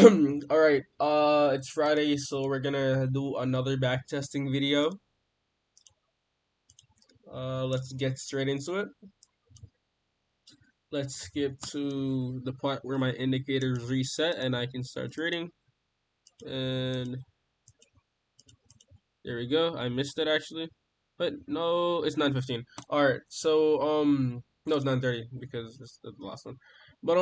Alright, it's Friday, so we're gonna do another backtesting video. Let's get straight into it. Let's skip to the part where my indicators reset and I can start trading. And there we go. I missed it actually. But no, it's 9:15. Alright, so no, it's 9:30 because it's the last one. But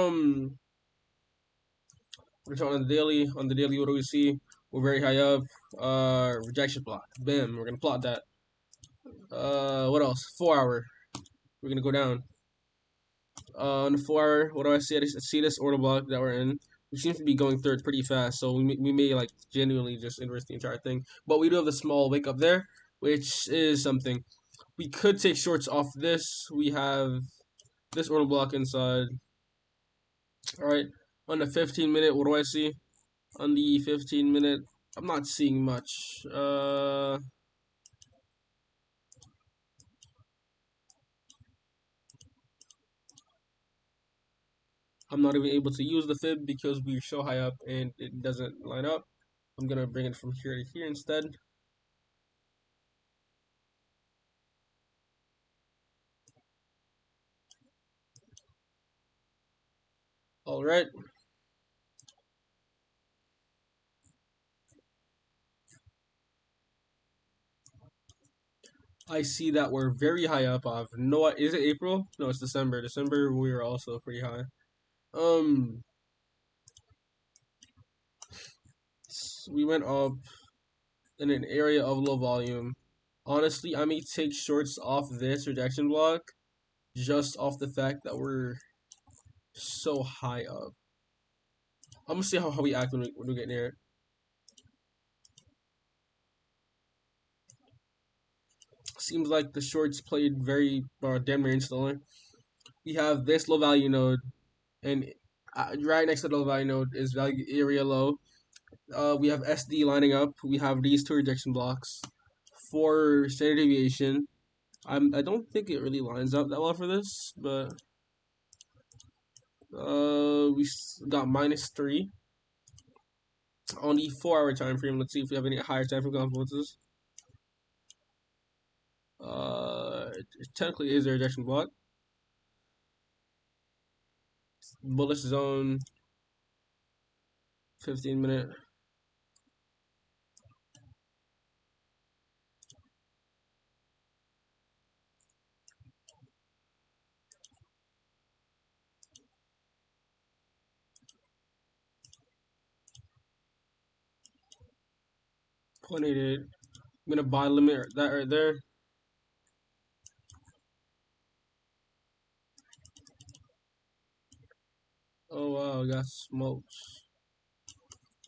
we're talking on the daily. On the daily, what do we see? We're very high up. Rejection block. Bam, we're gonna plot that. What else? 4 hour. We're gonna go down. On the 4 hour, what do I see? I see this order block that we're in. We seem to be going through it pretty fast, so we may like genuinely just inverse the entire thing. But we do have the small wick up there, which is something. We could take shorts off this. We have this order block inside. Alright. On the 15 minute, what do I see? On the 15 minute, I'm not seeing much. I'm not even able to use the fib because we're so high up and it doesn't line up. I'm gonna bring it from here to here instead. All right. I see that we're very high up. Of no, is it April? No, it's December. December we are also pretty high. Um, we went up in an area of low volume. Honestly, I may take shorts off this rejection block just off the fact that we're so high up. I'm gonna see how we act when we get near it. Seems like the shorts played very damn near instantly. We have this low value node, and right next to the low value node is value area low. We have SD lining up. We have these two rejection blocks for standard deviation. I don't think it really lines up that well for this, but we got -3 on the 4 hour time frame. Let's see if we have any higher time frame confluences. It technically is a rejection block. Bullish zone, 15 minute. .88. I'm gonna buy limit that right there. Oh wow, got smoked.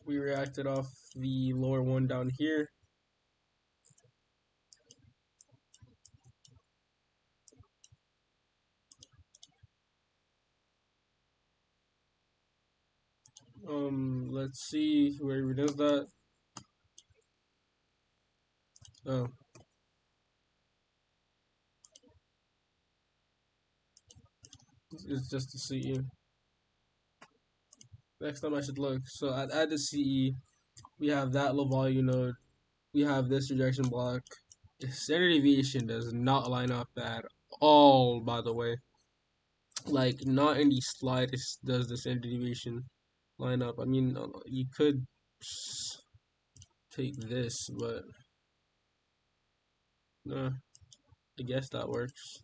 We reacted off the lower one down here. Let's see where he does that. Oh, it's just the CE. Next time I should look. So at the CE, we have that low volume node. We have this rejection block. The standard deviation does not line up at all, by the way. Like, not in the slightest does the standard deviation line up. I mean, you could take this, but nah, I guess that works.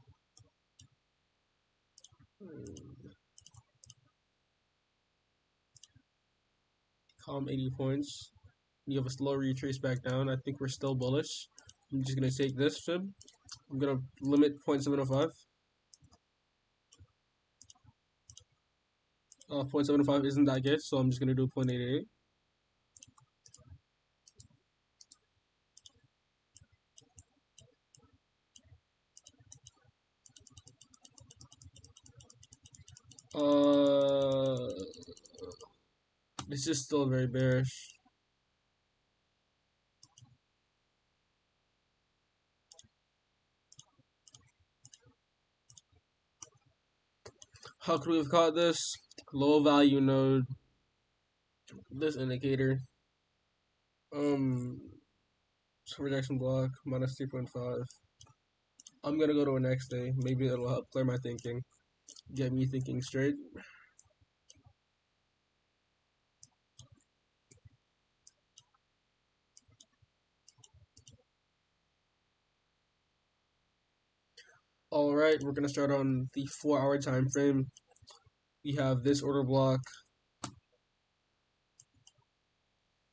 Calm 80 points. You have a slow retrace back down. I think we're still bullish. I'm just gonna take this fib. I'm gonna limit 0.705. 0.75 isn't that good, so I'm just gonna do 0.88. Uh, this is still very bearish. How could we have caught this? Low value node. this indicator. Um, Rejection block minus 3.5. I'm gonna go to a next day. Maybe it'll help clear my thinking, get me thinking straight. All right, we're gonna start on the 4-hour time frame. We have this order block.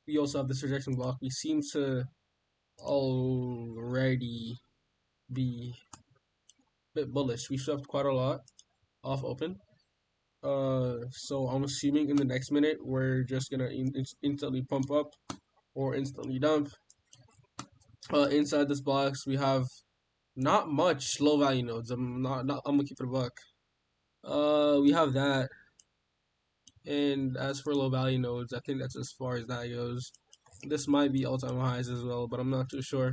We also have this rejection block. We seem to already be a bit bullish. We swept quite a lot off open. So I'm assuming in the next minute we're just gonna instantly pump up or instantly dump. Inside this box we have not much low value nodes. I'm gonna keep it a buck. We have that, and as for low value nodes, I think that's as far as that goes. This might be all-time highs as well, but I'm not too sure.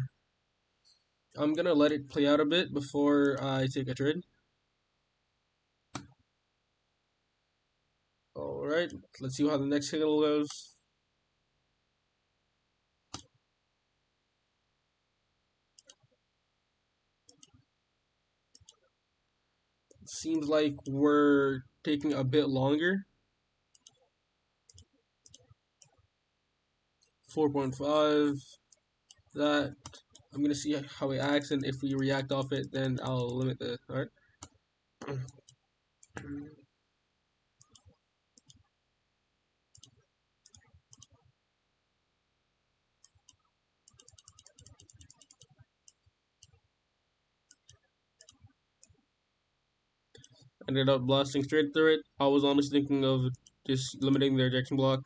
I'm gonna let it play out a bit before I take a trade. All right, let's see how the next candle goes. Seems like we're taking a bit longer. 4.5. That I'm gonna see how it acts, and if we react off it, then I'll limit the. All right. Ended up blasting straight through it. I was honestly thinking of just limiting the ejection block.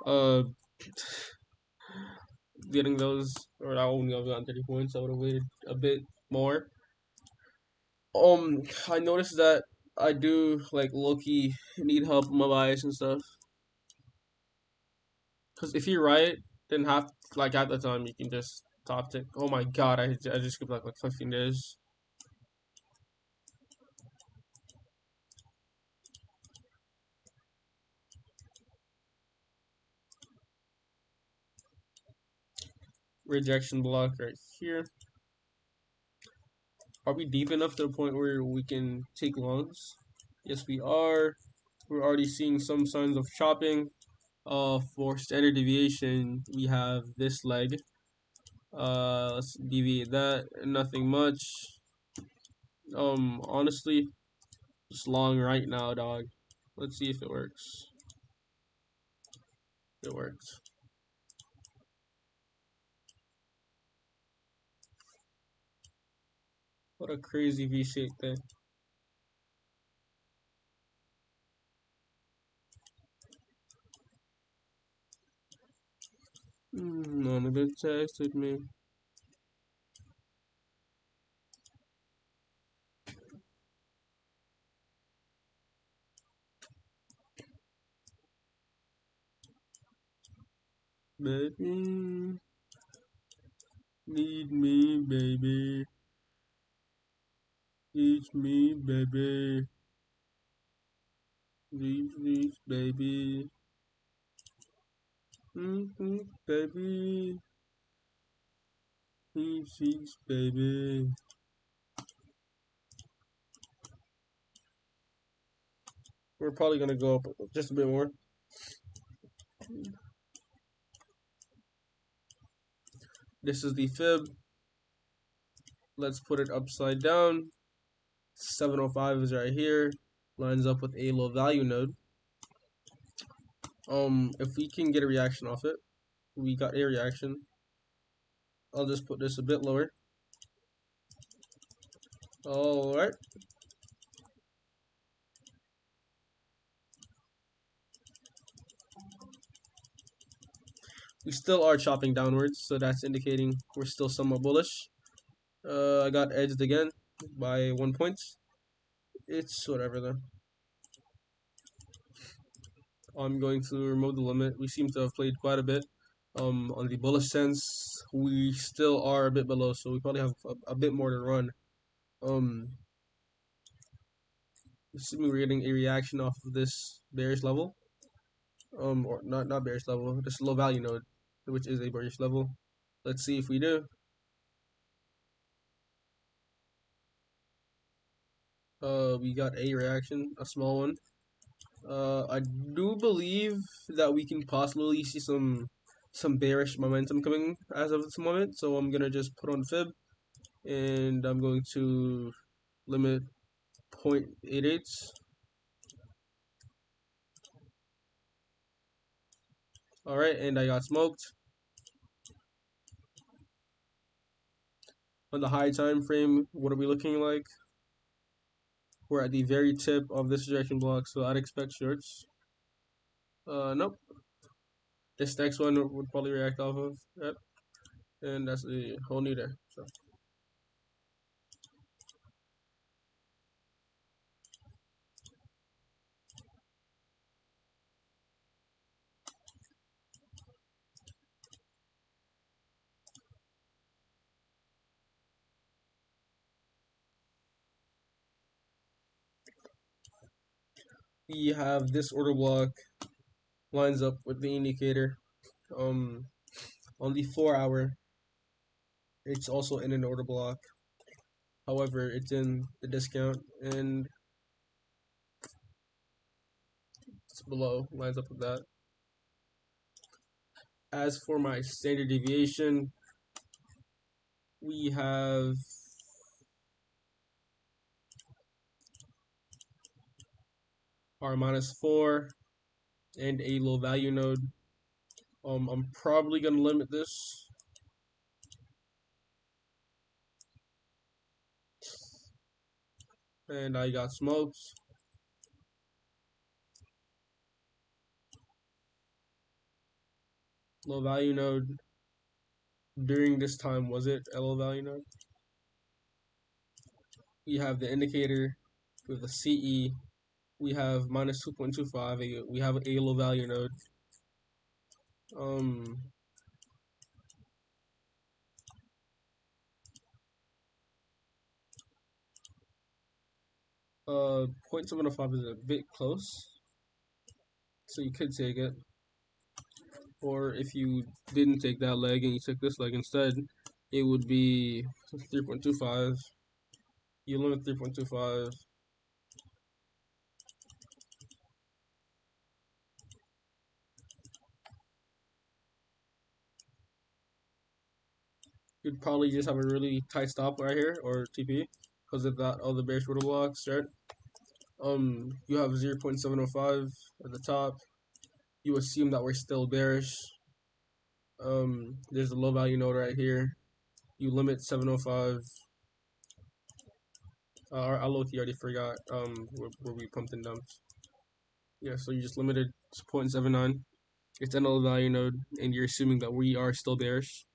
Uh, Getting those, or I only have gotten 30 points. I would have waited a bit more. I noticed that I do like low-key need help with my bias and stuff. Cause if you write, then half the time you can just top tick. Oh my god, I just skipped like 15 days. Rejection block right here. Are we deep enough to the point where we can take longs? Yes, we are. We're already seeing some signs of chopping. For standard deviation, we have this leg. Let's deviate that. Nothing much. Honestly, just long right now, dog. Let's see if it works. It works. What a crazy V-shape thing. None of it texted me. Baby, need me, baby. Teach me, baby. Please, baby. Baby. Please, baby. We're probably gonna go up just a bit more. This is the fib. Let's put it upside down. 705 is right here. Lines up with a low value node. If we can get a reaction off it, we got a reaction. I'll just put this a bit lower. All right. We still are chopping downwards, so that's indicating we're still somewhat bullish. I got edged again by 1 point. It's whatever though. I'm going to remove the limit. We seem to have played quite a bit. On the bullish sense, we still are a bit below, so we probably have a bit more to run. Assuming we're getting a reaction off of this bearish level, or not bearish level, just low value node, which is a bearish level. Let's see if we do. We got a reaction, a small one. I do believe that we can possibly see some bearish momentum coming as of this moment. So I'm gonna just put on fib, and I'm going to limit 0.88. All right, and I got smoked. On the high time frame, what are we looking like? We're at the very tip of this rejection block, so I'd expect shorts. Nope. This next one would probably react off of. Yep. And that's the whole new there. So we have this order block lines up with the indicator. Um, on the 4 hour, it's also in an order block. However, it's in the discount and it's below, lines up with that. As for my standard deviation, we have our -4 and a low value node. I'm probably gonna limit this. And I got smoked. Low value node during this time, was it a low value node? We have the indicator with the CE. We have -2.25. We have a low value node. Um, 0.705 is a bit close, so you could take it. Or if you didn't take that leg and you took this leg instead, it would be 3.25. You limit 3.25. You'd probably just have a really tight stop right here or TP because of that all the bearish order blocks, right? You have 0.705 at the top. You assume that we're still bearish. There's a low value node right here. You limit 705. I low-key already forgot where we pumped and dumped. Yeah, so you just limited 0.79. It's an low value node, and you're assuming that we are still bearish.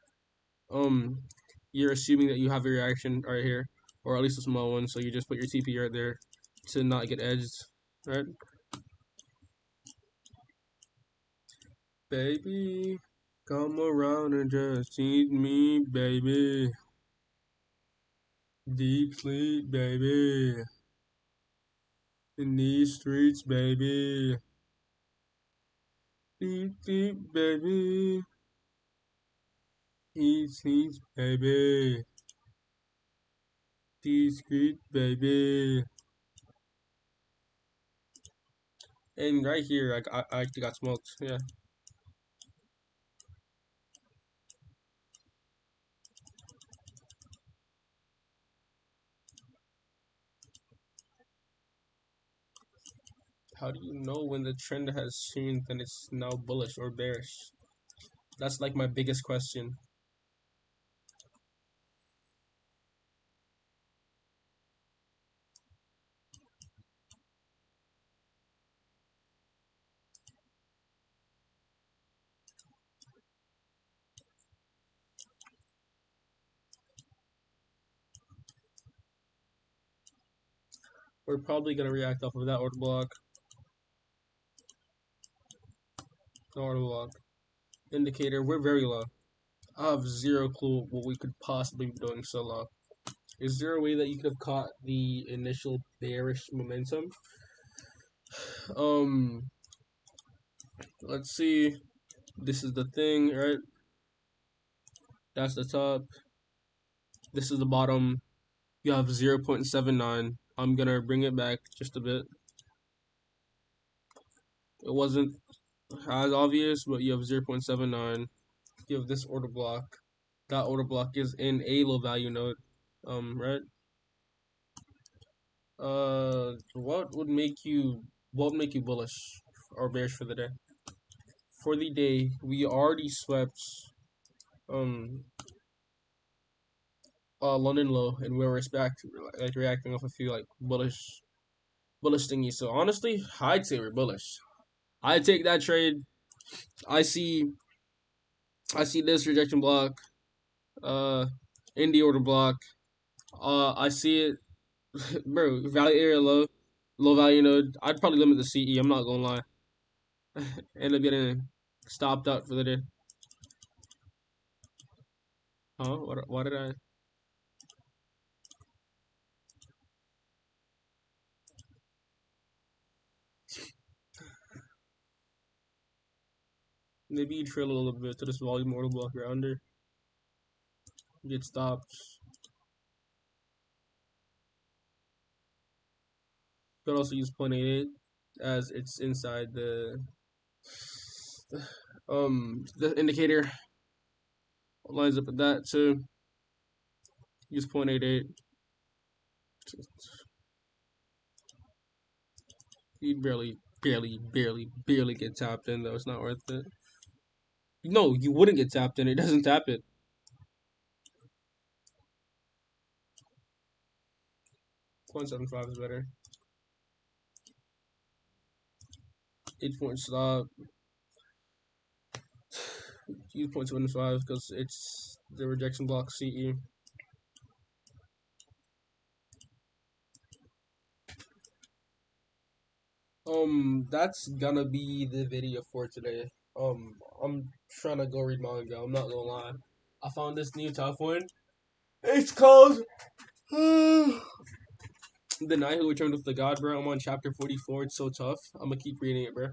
You're assuming that you have a reaction right here, or at least a small one. So you just put your TP right there to not get edged, right? Baby, come around and just eat me, baby. Deep sleep, baby. In these streets, baby. Deep, deep, baby. Eat, sleep, baby. Discreet, baby. And right here, I actually got smoked. Yeah. How do you know when the trend has changed and it's now bullish or bearish? That's like my biggest question. We're probably gonna react off of that order block. No order block. Indicator, we're very low. I have zero clue what we could possibly be doing so low. Is there a way that you could have caught the initial bearish momentum? Um, Let's see. This is the thing, right? That's the top. This is the bottom. You have 0.79. I'm gonna bring it back just a bit. It wasn't as obvious, but you have 0.79. You have this order block. That order block is in a low value node. Right? What would make you bullish or bearish for the day? For the day, we already swept um London low, and we're reacting off a few like bullish thingies. So honestly, I'd say we're bullish. I take that trade. I see I see this rejection block, uh, in the order block. I see it, bro. Value area low, low value node. I'd probably limit the CE. I'm not gonna lie. End up getting stopped out for the day. Huh? What? Why did I? Maybe you trail a little bit to this volume order block you're under. Get stopped. You could also use 0.88 as it's inside the indicator lines up with that too. Use 0.88. You barely get tapped in though. It's not worth it. No, you wouldn't get tapped in. It doesn't tap it. 0.75 is better. 8-point stop. Use 0.75 because it's the rejection block CE. That's gonna be the video for today. I'm trying to go read manga. I'm not gonna lie. I found this new tough one. It's called The Knight Who Returned with the God, bro. I'm on chapter 44. It's so tough. I'm gonna keep reading it, bro.